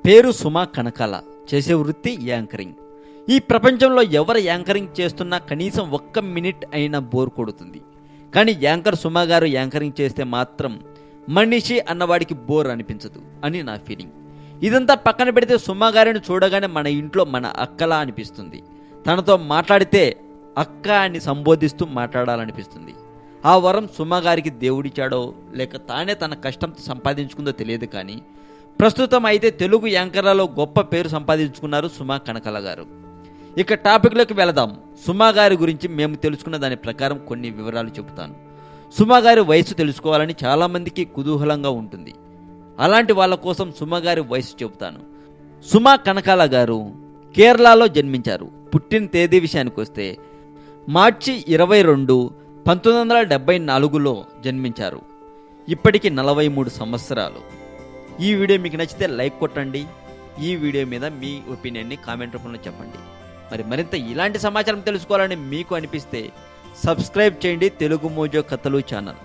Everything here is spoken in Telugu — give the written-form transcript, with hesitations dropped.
పేరు సుమా కనకాల. చేసే వృత్తి యాంకరింగ్. ఈ ప్రపంచంలో ఎవరు యాంకరింగ్ చేస్తున్నా కనీసం 1 మినిట్ అయినా బోర్ కొడుతుంది. కానీ యాంకర్ సుమా గారు యాంకరింగ్ చేస్తే మాత్రం మనిషి అన్నవాడికి బోర్ అనిపించదు అని నా ఫీలింగ్. ఇదంతా పక్కన పెడితే సుమా గారిని చూడగానే మన ఇంట్లో మన అక్కలా అనిపిస్తుంది. తనతో మాట్లాడితే అక్క అని సంబోధిస్తూ మాట్లాడాలనిపిస్తుంది. ఆ వరం సుమా గారికి దేవుడిచ్చాడో లేక తానే తన కష్టంతో సంపాదించుకుందో తెలియదు. కానీ ప్రస్తుతం అయితే తెలుగు యాంకర్లలో గొప్ప పేరు సంపాదించుకున్నారు సుమా కనకాల గారు. ఇక టాపిక్లోకి వెళదాం. సుమా గారి గురించి మేము తెలుసుకున్న దాని ప్రకారం కొన్ని వివరాలు చెబుతాను. సుమా గారి వయసు తెలుసుకోవాలని చాలామందికి కుతూహలంగా ఉంటుంది. అలాంటి వాళ్ళ కోసం సుమా గారి వయసు చెబుతాను. సుమా కనకాల గారు కేరళలో జన్మించారు. పుట్టిన తేదీ విషయానికి వస్తే మార్చి 22, 1974లో జన్మించారు. ఇప్పటికి 43 సంవత్సరాలు. ఈ వీడియో మీకు నచ్చితే లైక్ కొట్టండి. ఈ వీడియో మీద మీ ఒపీనియన్ని కామెంట్ రూపంలో చెప్పండి. మరింత ఇలాంటి సమాచారం తెలుసుకోవాలని మీకు అనిపిస్తే సబ్స్క్రైబ్ చేయండి తెలుగు మోజో కథలు ఛానల్.